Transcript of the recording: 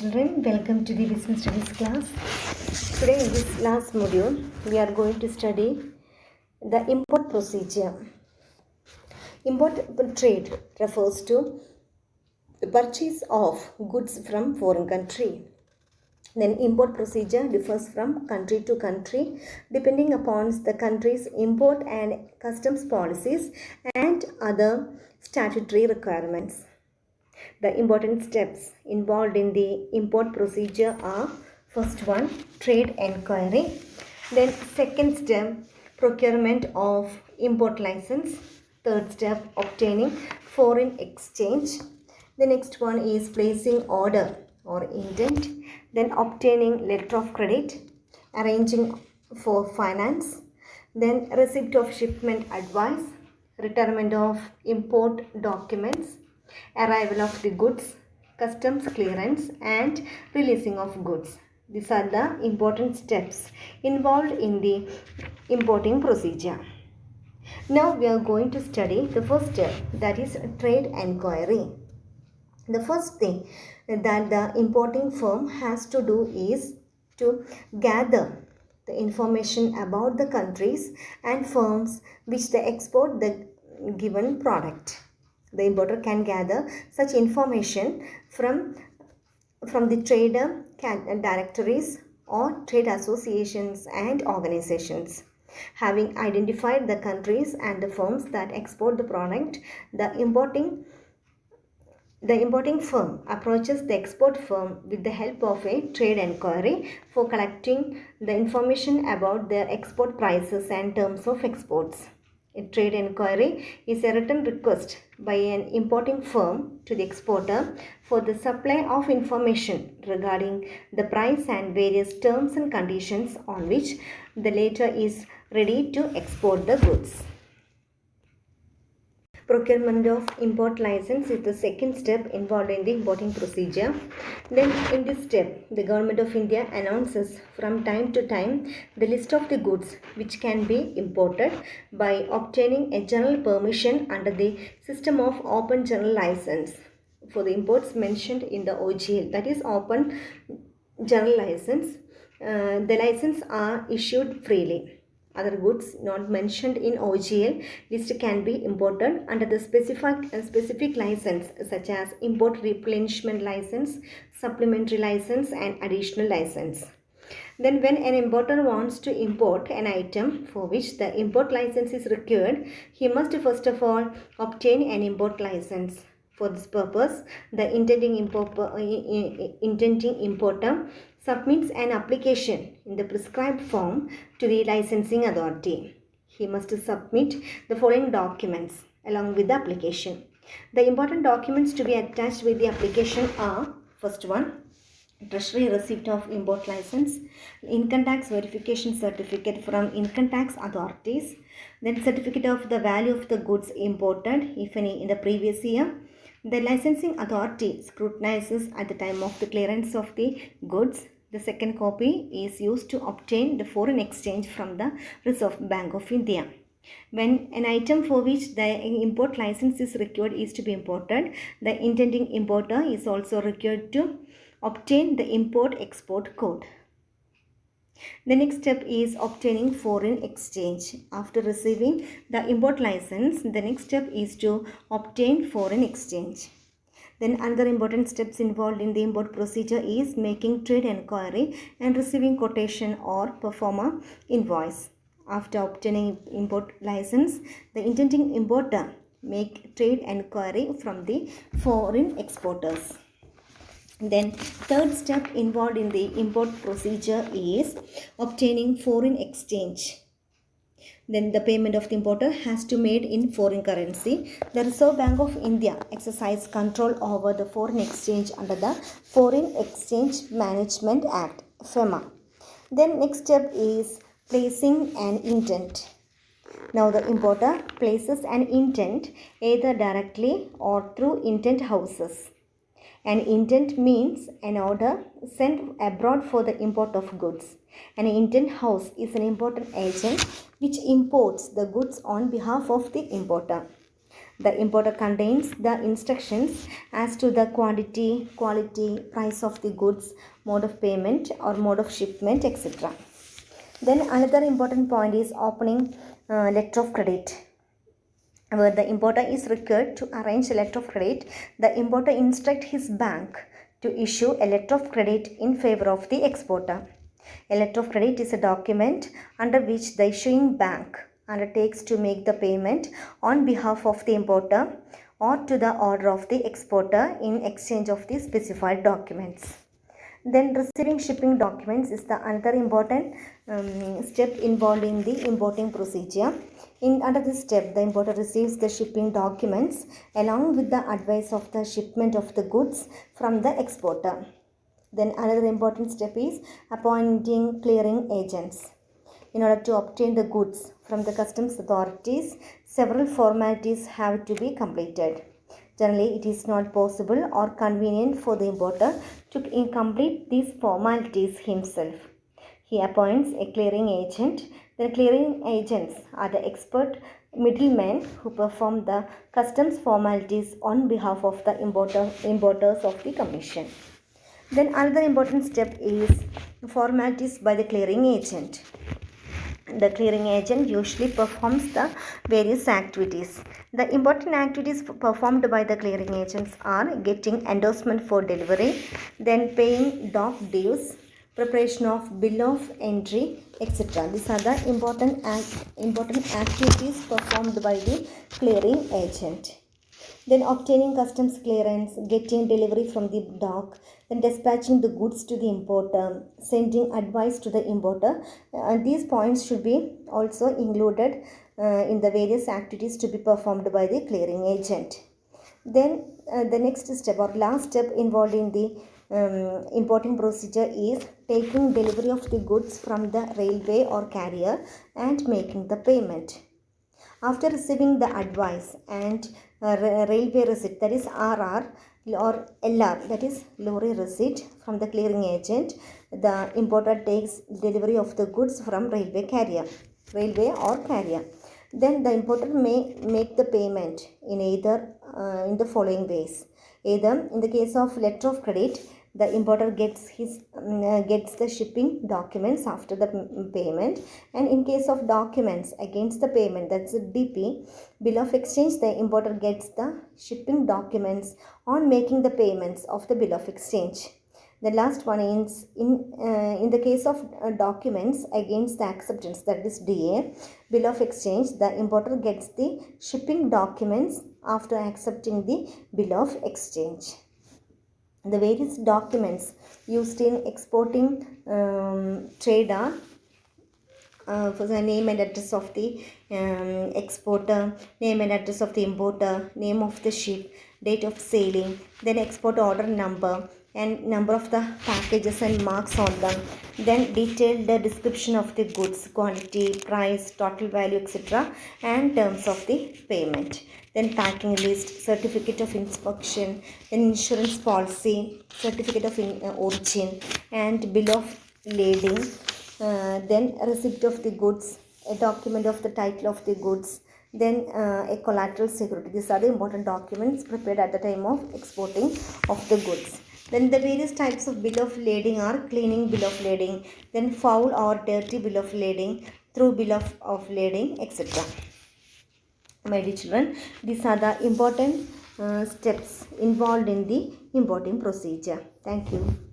children, welcome to the Business Studies class. Today in this last module, we are going to study the import procedure. Import trade refers to the purchase of goods from foreign country. Then import procedure differs from country to country depending upon the country's import and customs policies and other statutory requirements. The important steps involved in the import procedure are: first one, trade enquiry. Then second step, procurement of import license. Third step, obtaining foreign exchange. The next one is placing order or intent. Then obtaining letter of credit, arranging for finance. Then receipt of shipment advice, retirement of import documents, arrival of the goods, customs clearance and releasing of goods. These are the important steps involved in the importing procedure. Now we are going to study the first step, that is trade enquiry. The first thing that the importing firm has to do is to gather the information about the countries and firms which they export the given product. The importer can gather such information from the trader directories or trade associations and organizations. Having identified the countries and the firms that export the product, the importing firm approaches the export firm with the help of a trade enquiry for collecting the information about their export prices and terms of exports. A trade enquiry is a written request by an importing firm to the exporter for the supply of information regarding the price and various terms and conditions on which the latter is ready to export the goods. Procurement of import license is the second step involved in the importing procedure. Then in this step, the Government of India announces from time to time the list of the goods which can be imported by obtaining a general permission under the system of open general license for the imports mentioned in the OGL, that is open general license. The license are issued freely. Other goods not mentioned in OGL list can be imported under the specific license such as import replenishment license, supplementary license and additional license. Then when an importer wants to import an item for which the import license is required, he must first of all obtain an import license. For this purpose, the intending importer submits an application in the prescribed form to the licensing authority. He must submit the following documents along with the application. The important documents to be attached with the application are: first one, Treasury receipt of import license, income tax verification certificate from income tax authorities, then certificate of the value of the goods imported, if any, in the previous year. The licensing authority scrutinizes at the time of the clearance of the goods. The second copy is used to obtain the foreign exchange from the Reserve Bank of India. When an item for which the import license is required is to be imported, the intending importer is also required to obtain the import-export code. The next step is obtaining foreign exchange. After receiving the import license, the next step is to obtain foreign exchange. Then another important steps involved in the import procedure is making trade enquiry and receiving quotation or pro forma invoice. After obtaining import license, the intending importer make trade enquiry from the foreign exporters. Then third step involved in the import procedure is obtaining foreign exchange. Then the payment of the importer has to be made in foreign currency. The Reserve Bank of India exercises control over the foreign exchange under the Foreign Exchange Management Act, FEMA. Then next step is placing an intent. Now the importer places an intent either directly or through intent houses. An intent means an order sent abroad for the import of goods. An intent house is an important agent which imports the goods on behalf of the importer. The importer contains the instructions as to the quantity, quality, price of the goods, mode of payment or mode of shipment, etc. Then another important point is opening letter of credit, where the importer is required to arrange a letter of credit. The importer instructs his bank to issue a letter of credit in favor of the exporter. A letter of credit is a document under which the issuing bank undertakes to make the payment on behalf of the importer or to the order of the exporter in exchange of the specified documents. Then receiving shipping documents is the another important step involved in the importing procedure. Under this step, the importer receives the shipping documents along with the advice of the shipment of the goods from the exporter. Then another important step is appointing clearing agents. In order to obtain the goods from the customs authorities, several formalities have to be completed. Generally, it is not possible or convenient for the importer to complete these formalities himself. He appoints a clearing agent. The clearing agents are the expert middlemen who perform the customs formalities on behalf of the importers of the commission. Then another important step is formalities by the clearing agent. The clearing agent usually performs the various activities. The important activities performed by the clearing agents are getting endorsement for delivery, then paying dock dues, preparation of bill of entry, etc. These are the important activities performed by the clearing agent. Then obtaining customs clearance, getting delivery from the dock, then dispatching the goods to the importer, sending advice to the importer. These points should be also included in the various activities to be performed by the clearing agent. Then the next step or last step involved in the importing procedure is taking delivery of the goods from the railway or carrier and making the payment. After receiving the advice and railway receipt, that is RR or LR, that is lorry receipt from the clearing agent, the importer takes delivery of the goods from railway or carrier. Then the importer may make the payment in either in the following ways. Either in the case of letter of credit, the importer gets the shipping documents after the payment, and in case of documents against the payment, that's a DP, bill of exchange, the importer gets the shipping documents on making the payments of the bill of exchange. The last one is in the case of documents against the acceptance, that is DA, bill of exchange, the importer gets the shipping documents after accepting the bill of exchange. The various documents used in exporting trade are for the name and address of the exporter, name and address of the importer, name of the ship, date of sailing, then export order number and number of the packages and marks on them, then detailed description of the goods, quantity, price, total value, etc., and terms of the payment. Then packing list, certificate of inspection, then insurance policy, certificate of origin, and bill of lading, then receipt of the goods, a document of the title of the goods, then a collateral security. These are the important documents prepared at the time of exporting of the goods. Then the various types of bill of lading are cleaning bill of lading, then foul or dirty bill of lading, through bill of lading, etc. My dear children, these are the important steps involved in the importing procedure. Thank you.